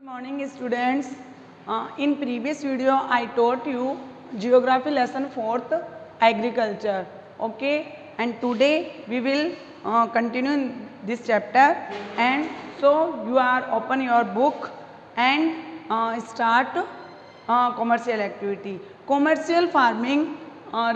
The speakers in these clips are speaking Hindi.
Morning students. In previous video I taught you geography lesson 4th agriculture. Okay, and today we will continue this chapter, and so you are open your book and start commercial activity. Commercial farming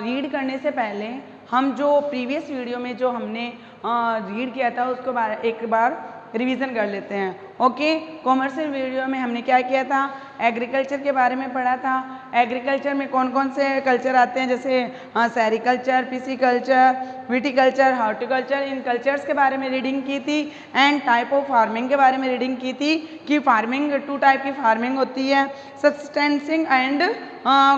read करने से पहले हम जो प्रीवियस वीडियो में जो हमने रीड किया था उसको एक बार रिवीजन कर लेते हैं. ओके, कॉमर्शियल वीडियो में हमने क्या किया था, एग्रीकल्चर के बारे में पढ़ा था. एग्रीकल्चर में कौन कौन से कल्चर आते हैं, जैसे सेरिकल्चर, पिसिकल्चर, विटिकल्चर, हॉर्टिकल्चर. इन कल्चर्स के बारे में रीडिंग की थी एंड टाइप ऑफ फार्मिंग के बारे में रीडिंग की थी कि फार्मिंग 2 टाइप की फार्मिंग होती है, subsistence and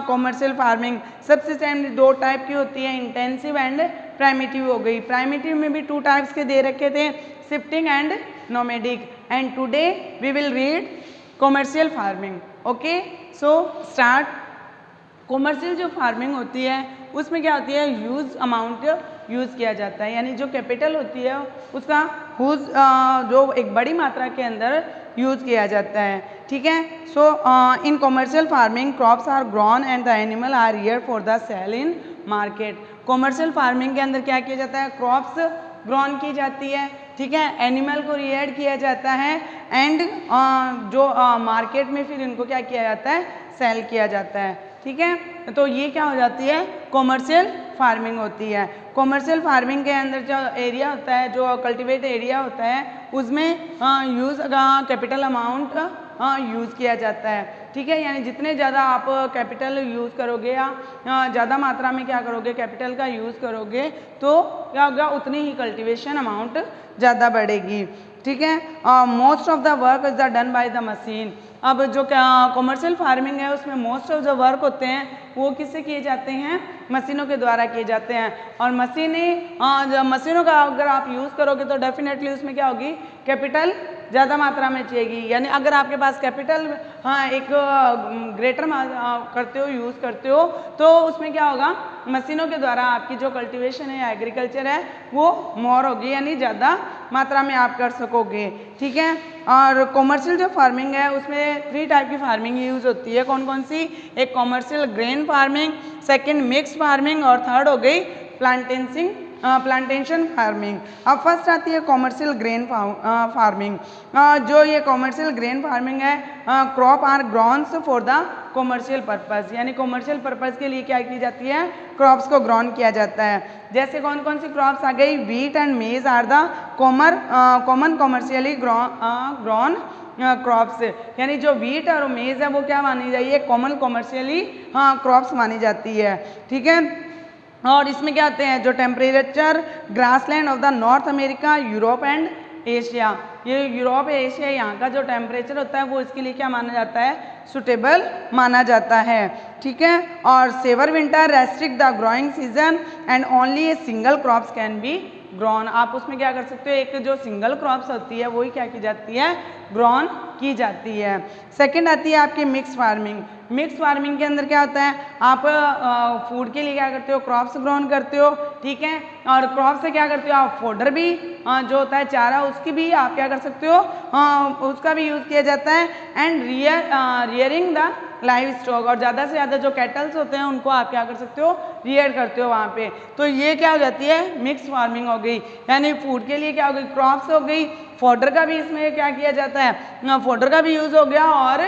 commercial farming. Subsistence 2 type की होती है, इंटेंसिव एंड प्राइमिटिव हो गई. प्राइमिटिव में भी 2 टाइप्स के दे रखे थे, shifting and nomadic. And today we will read commercial farming. Okay, so start. Commercial जो फार्मिंग होती है उसमें क्या होती है, ह्यूज अमाउंट यूज़ किया जाता है, यानी जो कैपिटल होती है उसका ह्यूज जो एक बड़ी मात्रा के अंदर यूज़ किया जाता है. ठीक है. So in commercial farming crops are grown and the animal are rear for the sale in market. Commercial farming के अंदर क्या किया जाता है, क्रॉप्स ग्रोन की जाती है, ठीक है, एनिमल को रियर्ड किया जाता है एंड जो मार्केट में फिर इनको क्या किया जाता है, सेल किया जाता है. ठीक है, तो ये क्या हो जाती है, कॉमर्शियल फार्मिंग होती है. कॉमर्शियल फार्मिंग के अंदर जो एरिया होता है, जो कल्टीवेट एरिया होता है, उसमें यूज़ कैपिटल अमाउंट यूज़ किया जाता है. ठीक है, यानी जितने ज़्यादा आप कैपिटल यूज़ करोगे या ज़्यादा मात्रा में क्या करोगे, कैपिटल का यूज़ करोगे, तो क्या होगा, उतनी ही कल्टीवेशन अमाउंट ज़्यादा बढ़ेगी. ठीक है. Most of the work is the done by the machine. अब जो कॉमर्शियल फार्मिंग है उसमें मोस्ट ऑफ द वर्क होते हैं वो किससे किए जाते हैं, मशीनों के द्वारा किए जाते हैं. और मशीनों का अगर आप यूज़ करोगे तो डेफिनेटली उसमें क्या होगी, कैपिटल ज़्यादा मात्रा में चाहिएगी. यानी अगर आपके पास कैपिटल एक ग्रेटर करते हो, यूज़ करते हो, तो उसमें क्या होगा, मशीनों के द्वारा आपकी जो कल्टीवेशन है या एग्रीकल्चर है वो मोर होगी, यानी ज़्यादा मात्रा में आप कर सकोगे. ठीक है. और कॉमर्शियल जो फार्मिंग है उसमें 3 टाइप की फार्मिंग यूज़ होती है. कौन कौन सी, एक commercial grain farming, second mix farming और थर्ड हो गई प्लांटेशन फार्मिंग. अब फर्स्ट आती है कॉमर्शियल ग्रेन फार्मिंग. जो ये कॉमर्शियल ग्रेन फार्मिंग है, crop are grown for the commercial purpose, यानी कॉमर्शियल पर्पस के लिए क्या की जाती है, क्रॉप्स को ग्रोन किया जाता है. जैसे कौन कौन सी क्रॉप्स आ गई, wheat and maize are the common commercially grown crops. यानी जो व्हीट और मेज है वो क्या मानी जाइए, कॉमन कॉमर्शियली क्रॉप्स मानी जाती है. ठीक है. और इसमें क्या आते हैं, जो temperature grassland of the North America, Europe and Asia. ये यूरोप एशिया यहाँ का जो टेम्परेचर होता है वो इसके लिए क्या माना जाता है, सुटेबल माना जाता है. ठीक है. और severe winter restrict the growing season and only a single crops can be grown. आप उसमें क्या कर सकते हो, एक जो सिंगल क्रॉप्स होती है वही क्या की जाती है, ग्रोन की जाती है. सेकंड आती है आपकी मिक्स फार्मिंग. मिक्स फार्मिंग के अंदर क्या होता है, आप फूड के लिए क्या करते हो, क्रॉप्स ग्रोन करते हो. ठीक है. और क्रॉप से क्या करते हो आप, फोडर भी जो होता है चारा, उसकी भी आप क्या कर सकते हो, उसका भी यूज़ किया जाता है. And rearing the livestock, और ज़्यादा से ज़्यादा जो कैटल्स होते हैं उनको आप क्या कर सकते हो, रियर करते हो वहाँ पे. तो ये क्या हो जाती है, मिक्स फार्मिंग हो गई. यानी फूड के लिए क्या हो गई, क्रॉप्स हो गई, फोडर का भी इसमें क्या किया जाता है, फोडर का भी यूज़ हो गया, और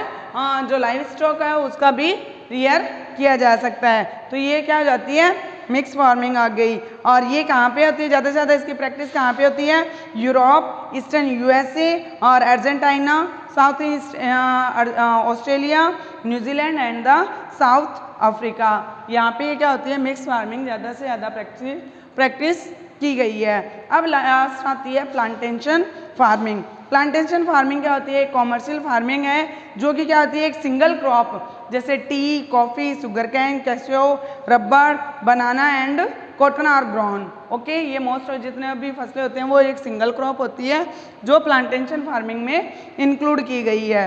जो लाइव स्टॉक है उसका भी रियर किया जा सकता है. तो ये क्या हो जाती है, मिक्स फार्मिंग आ गई. और ये कहाँ पे होती है, ज़्यादा से ज़्यादा इसकी प्रैक्टिस कहाँ पे होती है, यूरोप, ईस्टर्न यूएसए और Argentina, south east Australia, New Zealand and the south Africa. यहाँ पे क्या होती है, मिक्स फार्मिंग ज़्यादा से ज़्यादा प्रैक्टिस की गई है. अब लास्ट आती है प्लांटेशन फार्मिंग. प्लांटेशन फार्मिंग क्या होती है, एक कॉमर्शियल फार्मिंग है जो कि क्या होती है, एक सिंगल क्रॉप जैसे tea, coffee, sugar cane, cashew, rubber, banana and cotton are grown. Okay, ये मोस्ट ऑफ जितने भी फसलें होते हैं वो एक सिंगल क्रॉप होती है जो प्लांटेशन फार्मिंग में इंक्लूड की गई है.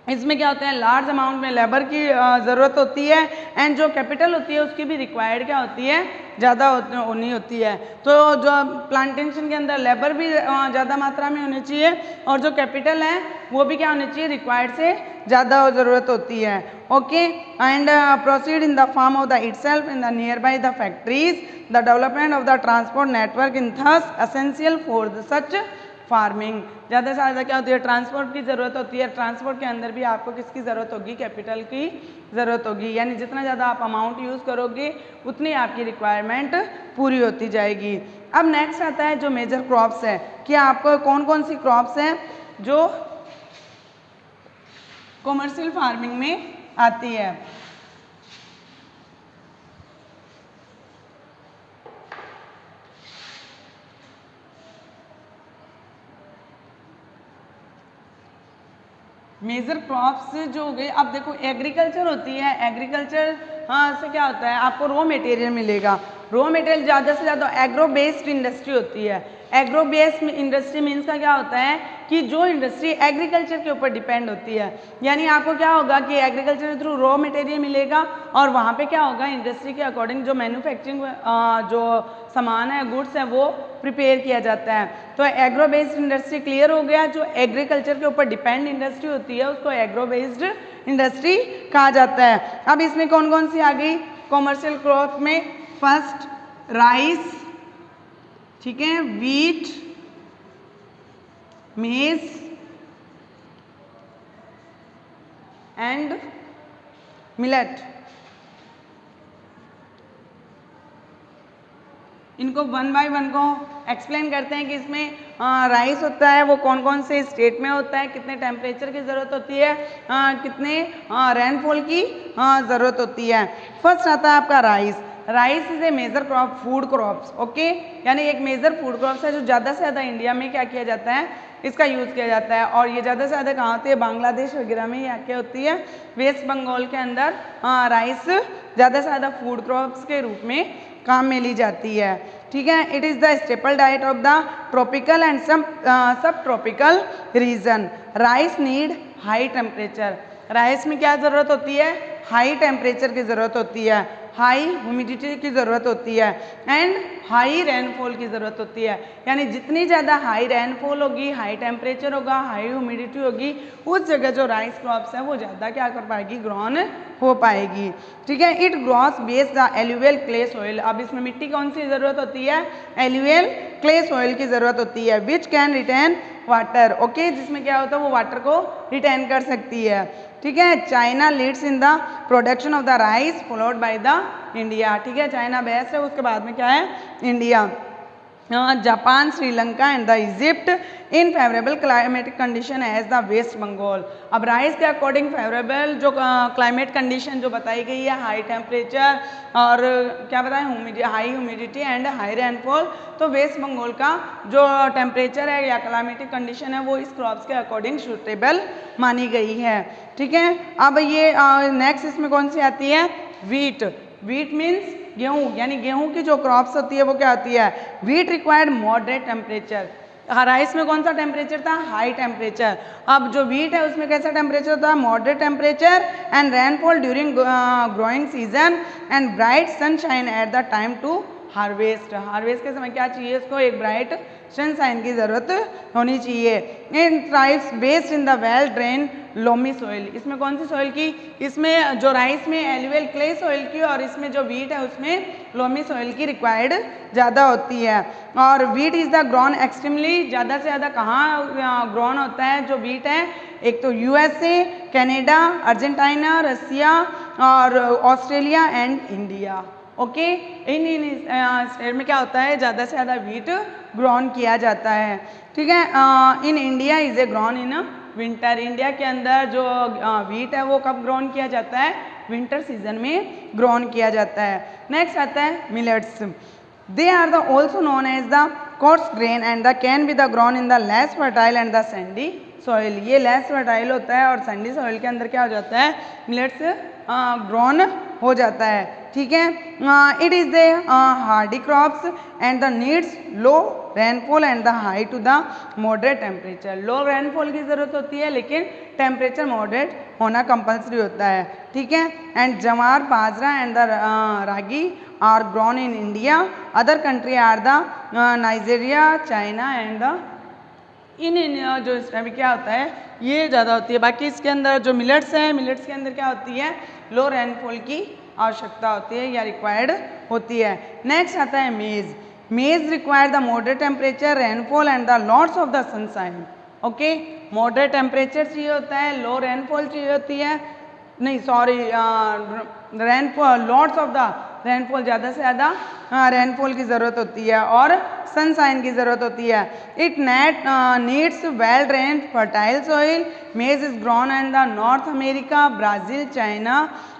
इसमें क्या होता है, लार्ज अमाउंट में लेबर की ज़रूरत होती है एंड जो कैपिटल होती है उसकी भी रिक्वायर्ड क्या होती है, ज़्यादा होनी होती है। तो जो प्लांटेशन के अंदर लेबर भी ज़्यादा मात्रा में होनी चाहिए और जो कैपिटल है वो भी क्या होनी चाहिए, रिक्वायर्ड से ज़्यादा ज़रूरत होती है। Okay, and proceed in the form of the itself in the near by the factories, the development of the transport network in thus essential for the such farming. ज़्यादा से ज़्यादा क्या होती है, ट्रांसपोर्ट की ज़रूरत होती है। ट्रांसपोर्ट के अंदर भी आपको किसकी ज़रूरत होगी, कैपिटल की ज़रूरत होगी, यानी जितना ज़्यादा आप अमाउंट यूज़ करोगे उतनी आपकी रिक्वायरमेंट पूरी होती जाएगी। अब नेक्स्ट आता है जो मेजर क्रॉप्स है कि आपको कौन कौन सी क्रॉप्स हैं जो कॉमर्शियल फार्मिंग में आती है। मेजर क्रॉप्स जो हो गए, अब देखो एग्रीकल्चर होती है, एग्रीकल्चर से क्या होता है, आपको रॉ मटेरियल मिलेगा। रॉ मटेरियल ज़्यादा से ज़्यादा एग्रो बेस्ड इंडस्ट्री होती है। एग्रो बेस्ड इंडस्ट्री मीन्स का क्या होता है कि जो इंडस्ट्री एग्रीकल्चर के ऊपर डिपेंड होती है, यानी आपको क्या होगा कि एग्रीकल्चर के थ्रू रॉ मटेरियल मिलेगा और वहाँ पे क्या होगा, इंडस्ट्री के अकॉर्डिंग जो मैन्युफैक्चरिंग जो सामान है, गुड्स है, वो प्रिपेयर किया जाता है। तो एग्रो बेस्ड इंडस्ट्री क्लियर हो गया। जो एग्रीकल्चर के ऊपर डिपेंड इंडस्ट्री होती है उसको एग्रो बेस्ड इंडस्ट्री कहा जाता है। अब इसमें कौन कौन सी आ गई कॉमर्शियल क्रॉप में, फर्स्ट राइस, ठीक है, वीट, मेज एंड मिलेट। इनको वन बाय वन को एक्सप्लेन करते हैं कि इसमें राइस होता है वो कौन कौन से स्टेट में होता है, कितने टेम्परेचर की ज़रूरत होती है, कितने रेनफॉल की ज़रूरत होती है। फर्स्ट आता है आपका rice. Rice is a major crop, food crops, okay, यानी एक मेजर फूड क्रॉप्स है जो ज़्यादा से ज़्यादा इंडिया में क्या किया जाता है, इसका यूज़ किया जाता है। और ये ज़्यादा से ज़्यादा कहाँ होती है, बांग्लादेश वगैरह में यहाँ क्या होती है, वेस्ट बंगाल के अंदर राइस ज़्यादा से ज़्यादा फूड क्रॉप्स के रूप में काम में ली जाती है। ठीक है, it is the staple diet of the tropical and subtropical रीजन। Rice need high temperature. Rice में क्या ज़रूरत होती है, हाई टेम्परेचर की ज़रूरत होती है, हाई ह्यूमिडिटी की ज़रूरत होती है एंड हाई रेनफॉल की ज़रूरत होती है। यानी जितनी ज़्यादा हाई रेनफॉल होगी, हाई टेम्परेचर होगा, हाई ह्यूमिडिटी होगी, उस जगह जो राइस क्रॉप्स है वो ज़्यादा क्या कर पाएगी, ग्रोन हो पाएगी। ठीक है, it grows based the alluvial clay soil. अब इसमें मिट्टी कौन सी ज़रूरत होती है, एल्यूवियल क्ले सॉइल की ज़रूरत होती है, which can retain water, okay, जिसमें क्या होता है वो वाटर को रिटेन कर सकती है। ठीक है, China leads in the production of the rice followed by the India. ठीक है, चाइना बेस्ट है, उसके बाद में क्या है, India, Japan, Sri Lanka and the Egypt in favourable climatic condition as the West Bengal. अब राइस के अकॉर्डिंग फेवरेबल जो क्लाइमेट कंडीशन जो बताई गई है, हाई टेम्परेचर और क्या बताएं, high humidity and high rainfall, तो वेस्ट बंगाल का जो टेम्परेचर है या क्लाइमेटिक कंडीशन है वो इस क्रॉप्स के अकॉर्डिंग सूटेबल मानी गई है। ठीक है, अब ये नेक्स्ट इसमें कौन सी आती है, वीट। वीट मीन्स गेहूँ, यानी गेहूँ की जो क्रॉप्स होती है वो क्या होती है, wheat required moderate temperature. Rice में कौन सा टेम्परेचर था, हाई टेम्परेचर। अब जो वीट है उसमें कैसा टेम्परेचर होता है, moderate temperature and rainfall during growing season and bright sunshine at the time to harvest. Harvest के समय क्या चाहिए, इसको एक ब्राइट सनशाइन की ज़रूरत होनी चाहिए। In tribes based in the well drain loamy soil. इसमें कौन सी सॉइल की, इसमें जो राइस में एल्यूवियल क्ले सॉइल की और इसमें जो वीट है उसमें लोमी सॉइल की रिक्वायर्ड ज़्यादा होती है। और wheat is the grown extremely, ज़्यादा से ज़्यादा कहाँ ग्रोन होता है जो वीट है, एक तो यूएसए, कनाडा, अर्जेंटीना, रसिया और Australia and India. Okay, in state में क्या होता है, ज़्यादा से ज़्यादा वीट ग्रोन किया जाता है। ठीक है, in India is a grown in winter. India के अंदर जो वीट है वो कब ग्रोन किया जाता है, विंटर सीजन में ग्रोन किया जाता है। नेक्स्ट आता है millets. They are the also known as the coarse grain and the can be the grown in the less fertile and the sandy soil. ये लेस फर्टाइल होता है और सैंडी सॉइल के अंदर क्या हो जाता है, मिलेट्स ग्रोन हो जाता है, ठीक है। It is the hardy crops and the needs low rainfall and the high to the moderate temperature. Low rainfall की ज़रूरत होती है लेकिन टेम्परेचर मॉडरेट होना कंपल्सरी होता है, ठीक है। And jowar, bajra and the ragi are grown in India. Other country are the Nigeria, China and the in जो इसमें भी क्या होता है ये ज़्यादा होती है। बाकी इसके अंदर जो मिलेट्स हैं, मिलेट्स के अंदर क्या होती है लो रेनफॉल की आवश्यकता होती है या रिक्वायर्ड होती है। नेक्स्ट आता है मेज। मेज require the moderate temperature, rainfall and the lots of the sunshine. Okay, moderate temperature चाहिए होता है, लो रेनफॉल चाहिए होती है, नहीं sorry rainfall, lots of the rainfall, ज़्यादा से ज़्यादा रेनफॉल की ज़रूरत होती है और सनशाइन की ज़रूरत होती है। It needs well drain fertile soil. Maize is grown in the North America, Brazil, China,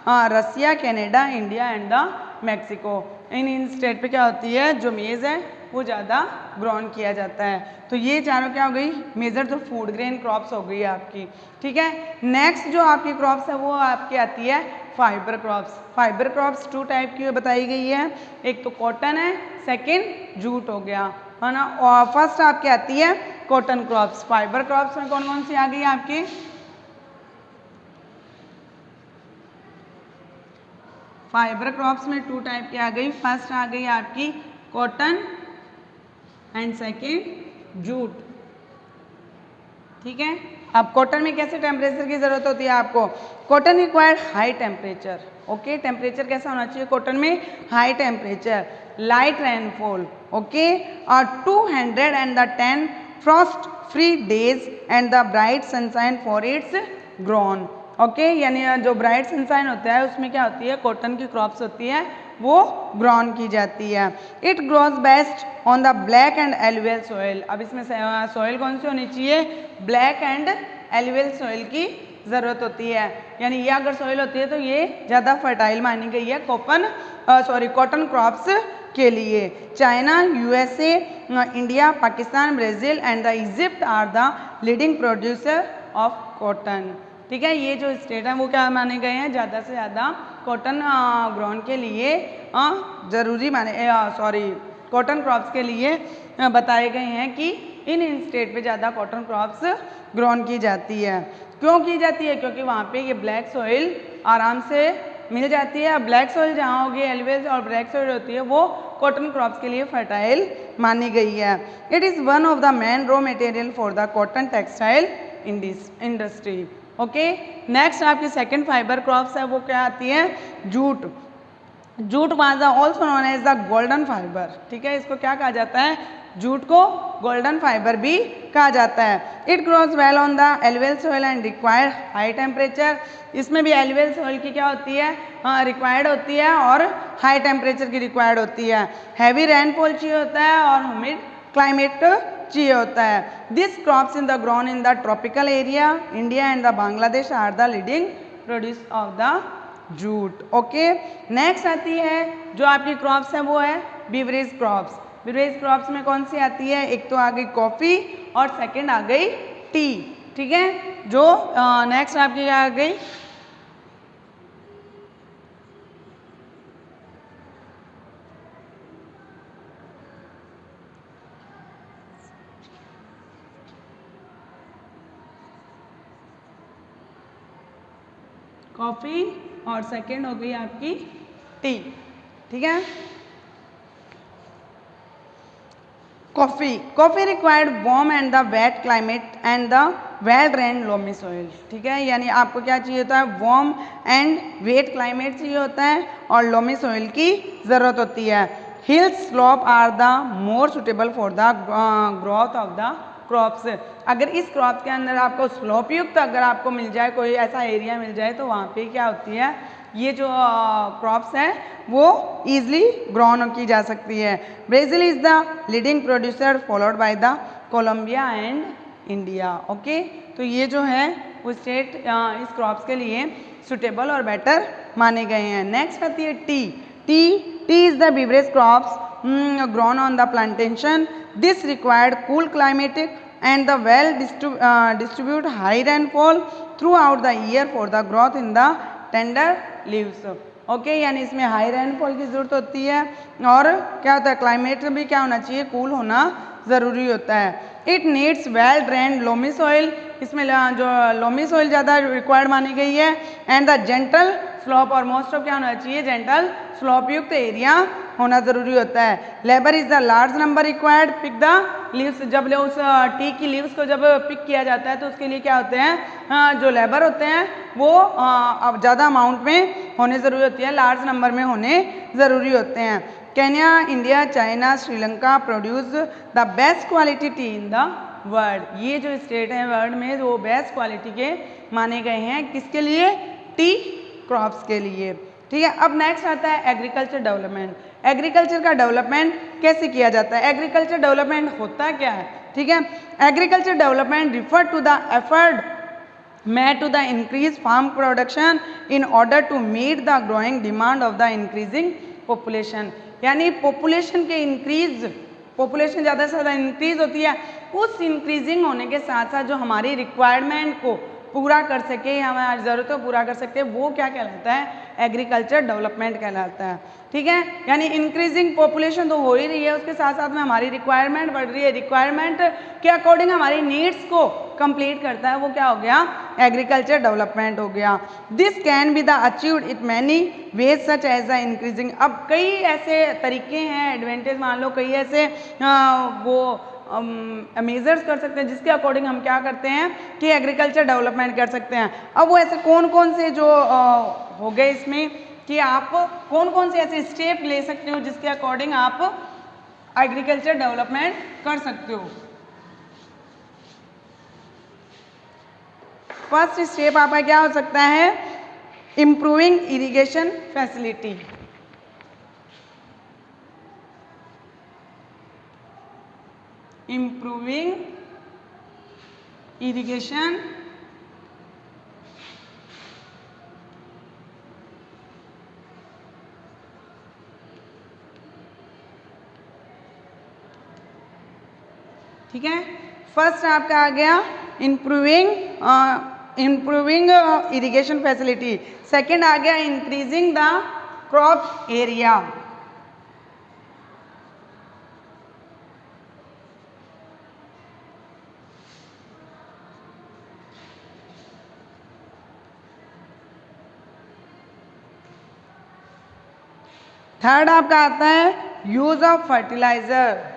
Russia, Canada, India and the Mexico. In state पे क्या होती है जो मेज़ है वो ज़्यादा ग्रोन किया जाता है। तो ये चारों क्या हो गई मेजर जो फूड ग्रेन क्रॉप्स हो गई आपकी, ठीक है। नेक्स्ट जो आपकी क्रॉप्स है वो आपकी आती है fibre crops. Fibre crops 2 type की बताई गई है, एक तो कॉटन है, सेकंड जूट हो गया, है ना। और फर्स्ट आपकी आती है कॉटन क्रॉप्स। फाइबर क्रॉप्स में कौन कौन सी आ गई आपकी, फाइबर क्रॉप्स में 2 टाइप की आ गई। फर्स्ट आ गई आपकी कॉटन एंड सेकेंड जूट, ठीक है। अब कॉटन में कैसे टेम्परेचर की जरूरत होती है आपको, cotton required high temperature. Okay, temperature कैसा होना चाहिए कॉटन में, high temperature, light rainfall, okay, और 210 Frost free days and the bright sunshine for its grown. Okay, यानी जो ब्राइट सनशाइन होता है उसमें क्या होती है कॉटन की क्रॉप्स होती है वो ग्रोन की जाती है। It grows best on the black and alluvial soil. अब इसमें सॉइल कौन सी होनी चाहिए, ब्लैक एंड एलुवियल सॉइल की ज़रूरत होती है, यानी ये अगर सॉइल होती है तो ये ज़्यादा फर्टाइल मानी गई है कॉटन क्रॉप्स के लिए। China, USA, India, Pakistan, Brazil and the Egypt are the leading producer of cotton, ठीक है। ये जो स्टेट है वो क्या माने गए हैं ज़्यादा से ज़्यादा कॉटन ग्रोन के लिए ज़रूरी माने कॉटन क्रॉप्स के लिए बताए गए हैं कि इन स्टेट पे ज़्यादा कॉटन क्रॉप्स ग्रोन की जाती है। क्यों की जाती है, क्योंकि वहाँ पे ये ब्लैक सॉइल आराम से मिल जाती है। ब्लैक सॉइल जहाँ होगी एलुवियल और ब्लैक सॉइल होती है वो कॉटन क्रॉप्स के लिए फर्टाइल मानी गई है। It is one of the main raw material for the cotton textile industry. Okay, next आपकी सेकंड फाइबर क्रॉप्स है वो क्या आती है, jute. Jute was also known as the golden fibre, ठीक है। इसको क्या कहा जाता है, जूट को गोल्डन फाइबर भी कहा जाता है। It grows well on the alluvial soil and required high temperature. इसमें भी एलुवियल सॉइल की क्या होती है, रिक्वायर्ड होती है और हाई टेम्परेचर की रिक्वायर्ड होती है। हैवी रेनफॉल चाहिए होता है और ह्यूमिड क्लाइमेट चाहिए होता है। This crops in the grown in the tropical area, India and the Bangladesh are the leading produce of the jute. Okay, next आती है जो आपकी क्रॉप्स है वो है बीवरेज क्रॉप्स। बीवरेज क्रॉप्स में कौन सी आती है, एक तो आ गई कॉफ़ी और सेकंड आ गई टी, ठीक है। जो नेक्स्ट आपकी क्या आ गई, कॉफ़ी और सेकंड हो गई आपकी टी, ठीक है। Coffee required warm and the wet climate and the well drain loamy soil, ठीक है। यानी आपको क्या चाहिए होता है, वार्म एंड वेट क्लाइमेट चाहिए होता है और लोमी सॉइल की ज़रूरत होती है। Hill slope are the more suitable for the growth of the crops. अगर इस क्रॉप के अंदर आपको स्लोप युक्त अगर आपको मिल जाए, कोई ऐसा एरिया मिल जाए तो वहाँ पे क्या होती है, ये जो क्रॉप्स हैं वो ईजिली ग्रोन की जा सकती है। Brazil is the leading producer followed by the Colombia and India. Okay, तो ये जो है वो स्टेट इस क्रॉप्स के लिए सुटेबल और बेटर माने गए हैं। नेक्स्ट आती है T is the beverage crops grown on the plantation. This required cool climatic and the well distribute high rainfall throughout the year for the growth in the tender leaves. Okay, यानी इसमें हाई रेनफॉल की ज़रूरत होती है और क्या होता है, क्लाइमेट भी क्या होना चाहिए, कूल होना ज़रूरी होता है। It needs well drained loamy soil, इसमें जो लोमी सॉइल ज़्यादा रिक्वायर्ड मानी गई है, एंड द जेंटल स्लोप, और मोस्ट ऑफ क्या होना चाहिए, जेंटल स्लोप युक्त एरिया होना ज़रूरी होता है। Labour is the large number required, pick the leaves, जब उस टी की लीव्स को जब पिक किया जाता है तो उसके लिए क्या होते हैं, जो लेबर होते हैं वो अब ज़्यादा अमाउंट में होने ज़रूरी होती है, लार्ज नंबर में होने ज़रूरी होते हैं। Kenya, India, China, Sri Lanka produce the best quality T in the world. ये जो स्टेट है वर्ल्ड में वो बेस्ट क्वालिटी के माने गए हैं, किसके लिए, टी क्रॉप्स के लिए। ठीक है, अब नेक्स्ट आता है एग्रीकल्चर डेवलपमेंट। एग्रीकल्चर का डेवलपमेंट कैसे किया जाता है, एग्रीकल्चर डेवलपमेंट होता क्या है। ठीक है, agriculture development refer to the effort made to the increase farm production in order to meet the growing demand of the increasing population। यानी पॉपुलेशन के इंक्रीज, पॉपुलेशन ज़्यादा से ज़्यादा इंक्रीज होती है, उस इंक्रीजिंग होने के साथ साथ जो हमारी रिक्वायरमेंट को पूरा कर सके, हमारी ज़रूरतों को पूरा कर सकते हैं, वो क्या कहलाता है, एग्रीकल्चर डेवलपमेंट कहलाता है। ठीक है, यानी इंक्रीजिंग पॉपुलेशन तो हो ही रही है, उसके साथ साथ में हमारी रिक्वायरमेंट बढ़ रही है, रिक्वायरमेंट के अकॉर्डिंग हमारी नीड्स को कंप्लीट करता है, वो क्या हो गया, एग्रीकल्चर डेवलपमेंट हो गया। This can be the achieved it many ways such as the increasing. अब कई ऐसे तरीके हैं, एडवांटेज मान लो, कई ऐसे वो मेजर्स कर सकते हैं जिसके अकॉर्डिंग हम क्या करते हैं कि एग्रीकल्चर डेवलपमेंट कर सकते हैं। अब वो ऐसे कौन कौन से जो हो गए इसमें कि आप कौन कौन से ऐसे स्टेप ले सकते हो जिसके अकॉर्डिंग आप एग्रीकल्चर डेवलपमेंट कर सकते हो। फर्स्ट स्टेप आपका क्या हो सकता है, improving irrigation facility. Improving irrigation ठीक है, फर्स्ट आपका आ गया इम्प्रूविंग इरिगेशन फैसिलिटी। सेकंड आ गया increasing the crop area. Third आपका आता है यूज ऑफ फर्टिलाइजर।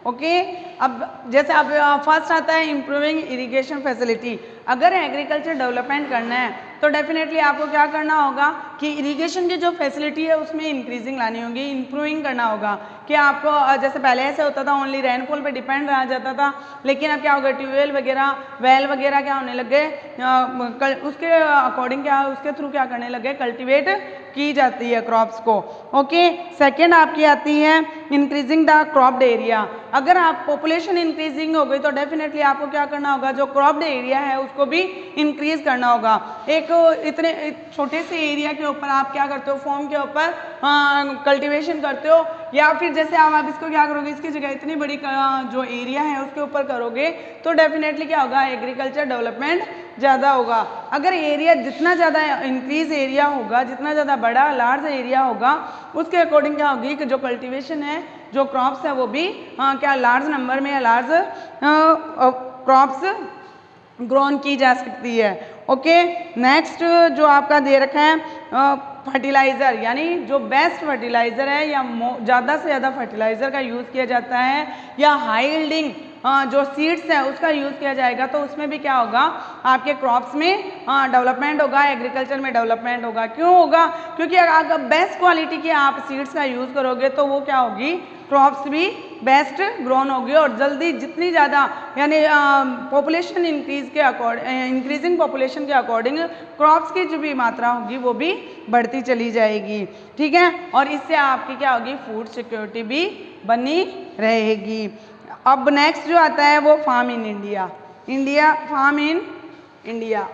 ओके, अब जैसे आप फर्स्ट आता है इम्प्रूविंग इरिगेशन फैसिलिटी। अगर एग्रीकल्चर डेवलपमेंट करना है तो डेफिनेटली आपको क्या करना होगा कि इरिगेशन की जो फैसिलिटी है उसमें इंक्रीजिंग लानी होगी, इम्प्रूविंग करना होगा। कि आपको जैसे पहले ऐसे होता था ओनली रेनफॉल पे डिपेंड रहा जाता था, लेकिन अब क्या होगा, ट्यूबवेल वगैरह, वेल वगैरह क्या होने लग गए, उसके अकॉर्डिंग क्या, उसके थ्रू क्या करने लगे, कल्टिवेट की जाती है क्रॉप्स को। ओके, सेकेंड आपकी आती है इंक्रीजिंग द क्रॉप्ड एरिया। अगर आप पॉपुलेशन इंक्रीजिंग हो गई तो डेफिनेटली आपको क्या करना होगा, जो क्रॉप्ड एरिया है उसको भी इंक्रीज करना होगा। एक इतने छोटे से एरिया के ऊपर आप क्या करते हो, फॉर्म के ऊपर कल्टीवेशन करते हो, या फिर जैसे आप इसको क्या करोगे, इसकी जगह इतनी बड़ी जो एरिया है उसके ऊपर करोगे तो डेफिनेटली क्या होगा, एग्रीकल्चर डेवलपमेंट ज़्यादा होगा। अगर एरिया जितना ज़्यादा इंक्रीज एरिया होगा, जितना ज़्यादा बड़ा लार्ज एरिया होगा, उसके अकॉर्डिंग क्या होगी कि जो कल्टीवेशन है, जो क्रॉप्स है वो भी क्या लार्ज नंबर में, लार्ज क्रॉप्स ग्रोन की जा सकती है। ओके, नेक्स्ट जो आपका दे रखा है फर्टिलाइज़र, यानी जो बेस्ट फर्टिलाइज़र है या ज़्यादा से ज़्यादा फर्टिलाइज़र का यूज़ किया जाता है, या हाई यील्डिंग जो सीड्स है उसका यूज़ किया जाएगा, तो उसमें भी क्या होगा, आपके क्रॉप्स में डेवलपमेंट होगा, एग्रीकल्चर में डेवलपमेंट होगा। क्यों होगा, क्योंकि अगर बेस्ट क्वालिटी के आप सीड्स का यूज़ करोगे तो वो क्या होगी, क्रॉप्स भी बेस्ट ग्रोन होगी और जल्दी जितनी ज़्यादा, यानी पॉपुलेशन इंक्रीज के अकॉर्डिंग, इंक्रीजिंग पॉपुलेशन के अकॉर्डिंग क्रॉप्स की जो भी मात्रा होगी वो भी बढ़ती चली जाएगी। ठीक है, और इससे आपकी क्या होगी, फूड सिक्योरिटी भी बनी रहेगी। अब नेक्स्ट जो आता है वो farm in India, farm in India.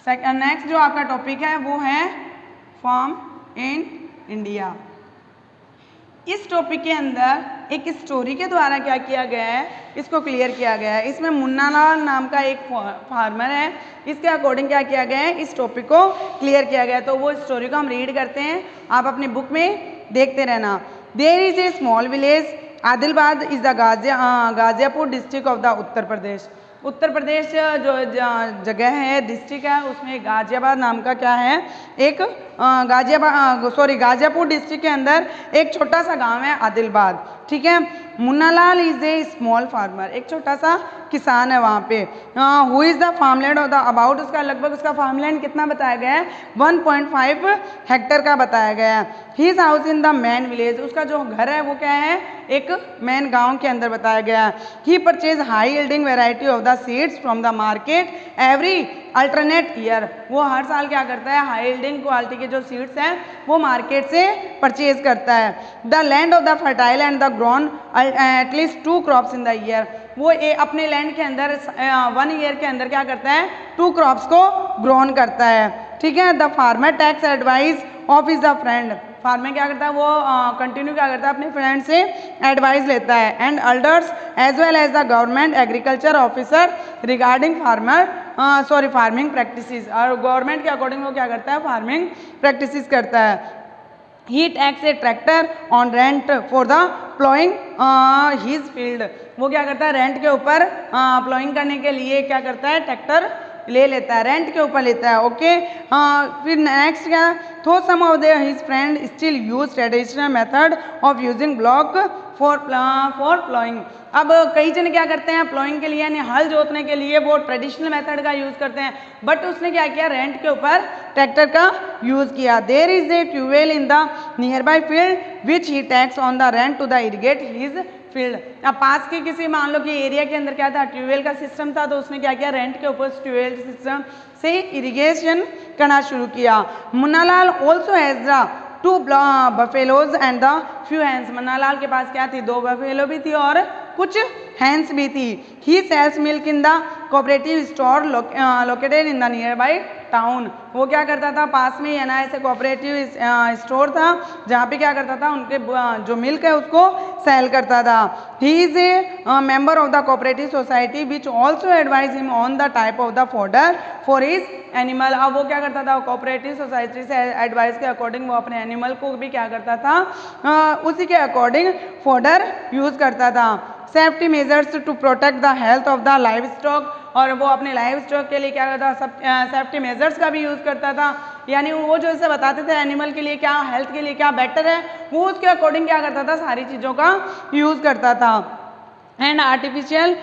Next जो आपका टॉपिक है वो है फार्म इन इंडिया। इस टॉपिक के अंदर एक स्टोरी के द्वारा क्या किया गया है, इसको क्लियर किया गया है। इसमें मुन्नालाल नाम का एक फार्मर है, इसके अकॉर्डिंग क्या किया गया है, इस टॉपिक को क्लियर किया गया है। तो वो स्टोरी को हम रीड करते हैं, आप अपनी बुक में देखते रहना। There is a small village, Adilabad is the Gajiapur district of the Uttar Pradesh. Uttar Pradesh जो जगह है, डिस्ट्रिक्ट है, उसमें गाजियाबाद नाम का क्या है, एक गाजियापुर डिस्ट्रिक्ट के अंदर एक छोटा सा गांव है आदिलाबाद, ठीक है। Munnalal is a small farmer, एक छोटा सा किसान है वहाँ पे। Who is the farmland of the about, उसका लगभग उसका फार्मलैंड कितना बताया गया है, 1.5 हेक्टेयर का बताया गया है। His house in the man village, उसका जो घर है वो क्या है, एक मैन गांव के अंदर बताया गया है। He purchase high yielding variety of the seeds from the market every alternate year, वो हर साल क्या करता है, हाई यील्डिंग क्वालिटी के जो सीड्स हैं वो मार्केट से परचेज करता है। The land of the fertile and the grown at least 2 crops in the year, वो अपने लैंड के अंदर 1 ईयर के अंदर क्या करता है, 2 क्रॉप्स को ग्रोन करता है, ठीक है। The farmer takes advice of is the friend, farmer क्या करता है, वो कंटिन्यू क्या करता है, अपने फ्रेंड से एडवाइस लेता है। And elders as well as the government agriculture officer regarding farming practices, और गवर्नमेंट के अकॉर्डिंग वो क्या करता है, फार्मिंग प्रैक्टिसेस करता है। He takes a tractor on rent for the ploughing his field, वो क्या करता है, रेंट के ऊपर प्लोइंग करने के लिए क्या करता है, ट्रैक्टर ले लेता है, रेंट के ऊपर लेता है, ओके। फिर नेक्स्ट क्या, though some of their his friend still use traditional method of using bullock for ploughing. अब कई जन क्या करते हैं, प्लोइंग के लिए यानी हल जोतने के लिए वो ट्रेडिशनल मेथड का यूज़ करते हैं, बट उसने क्या किया, रेंट के ऊपर ट्रैक्टर का यूज़ किया। There is a tubewell in the nearby field which he takes on the rent to the irrigate his field. अब पास के किसी मान लो कि एरिया के अंदर क्या था, ट्यूबवेल का सिस्टम था, तो उसने क्या किया, रेंट के ऊपर ट्यूबवेल सिस्टम से इरिगेशन करना शुरू किया। Munnalal also has the 2 buffaloes and the few hens, Munnalal के पास क्या थी, 2 बफेलो भी थी और कुछ हैंस भी थी। He sells milk in the cooperative store located in the nearby town, वो क्या करता था, पास में ही ना ऐसे कोऑपरेटिव स्टोर था जहाँ पे क्या करता था, उनके जो मिल्क है उसको सेल करता था। He is a member of the cooperative society which also advise him on the type of the fodder for his animal. अब वो क्या करता था, कोऑपरेटिव सोसाइटी से एडवाइस के अकॉर्डिंग वो अपने एनिमल को भी क्या करता था, उसी के अकॉर्डिंग फॉडर यूज करता था। Safety measures to protect the health of the livestock, और वो अपने लाइव स्टॉक के लिए क्या करता था, सेफ्टी मेजर्स का भी यूज़ करता था, यानी वो जो इसे बताते थे एनिमल के लिए क्या, हेल्थ के लिए क्या बेटर है, वो उसके अकॉर्डिंग क्या करता था, सारी चीज़ों का यूज़ करता था। And artificial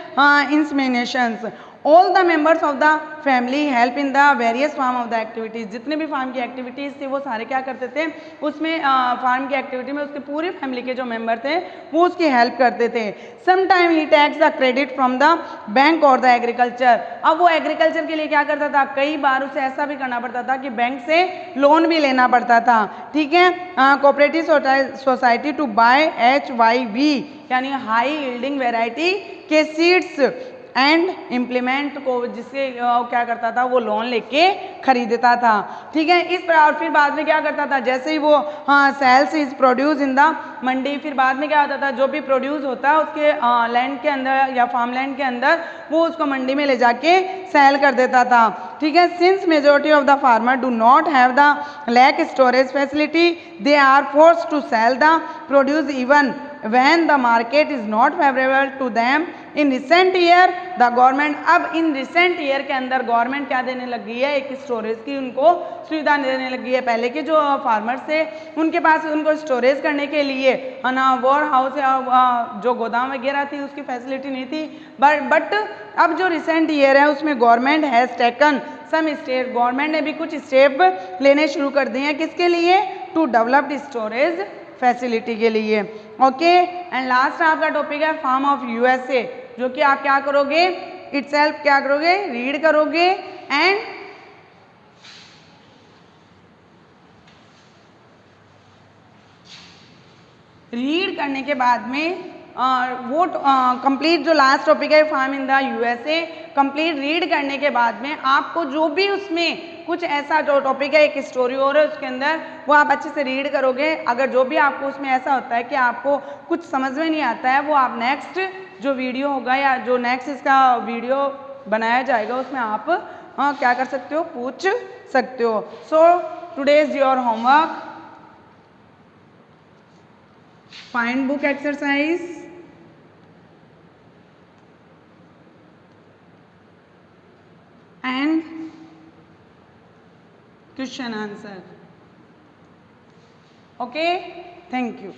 inseminations, all the members of the family help in the various farm of the activities, जितने भी फार्म की एक्टिविटीज़ थी वो सारे क्या करते थे, उसमें फार्म की एक्टिविटी में उसके पूरी फैमिली के जो मेंबर थे वो उसकी हेल्प करते थे। Sometime he tax the credit from the bank और द एग्रीकल्चर, अब वो एग्रीकल्चर के लिए क्या करता था, कई बार उसे ऐसा भी करना पड़ता था कि बैंक से लोन भी लेना पड़ता था, ठीक है। Cooperative society to buy HYV यानी हाई यील्डिंग वेराइटी के सीड्स एंड इम्प्लीमेंट को, जिससे क्या करता था, वो लोन लेके खरीदता था, ठीक है। इस प्रकार फिर बाद में क्या करता था, जैसे ही वो sells is produce in the mandi, फिर बाद में क्या होता था, जो भी प्रोड्यूस होता है उसके लैंड के अंदर या फार्म लैंड के अंदर वो उसको मंडी में ले जाके सेल कर देता था, ठीक है। Since majority of the farmer do not have the lack storage facility, they are forced to sell the produce even when the market is not favorable to them in recent year the government, अब इन recent year के अंदर गवर्नमेंट क्या देने लगी है, एक स्टोरेज की उनको सुविधा देने लगी है। पहले के जो फार्मर्स थे उनके पास उनको स्टोरेज करने के लिए ना वॉर हाउस या जो गोदाम वगैरह थी उसकी फैसिलिटी नहीं थी, बट अब जो रिसेंट ईयर है उसमें government has taken some step, government ने भी कुछ स्टेप लेने शुरू कर दिए हैं, किसके लिए, टू डेवलप्ड स्टोरेज फैसिलिटी के लिए, ओके। एंड लास्ट आपका टॉपिक है फार्म ऑफ USA, जो कि आप क्या करोगे, इटसेल्फ क्या करोगे, रीड करोगे एंड रीड करने के बाद में वो कंप्लीट जो लास्ट टॉपिक है farm in the USA complete read करने के बाद में आपको जो भी उसमें कुछ ऐसा जो टॉपिक है, एक स्टोरी और है उसके अंदर, वो आप अच्छे से रीड करोगे। अगर जो भी आपको उसमें ऐसा होता है कि आपको कुछ समझ में नहीं आता है, वो आप नेक्स्ट जो वीडियो होगा या जो नेक्स्ट इसका वीडियो बनाया जाएगा उसमें आप क्या कर सकते हो, पूछ सकते हो। So today is your homework, find book exercise and question answer. Okay, thank you.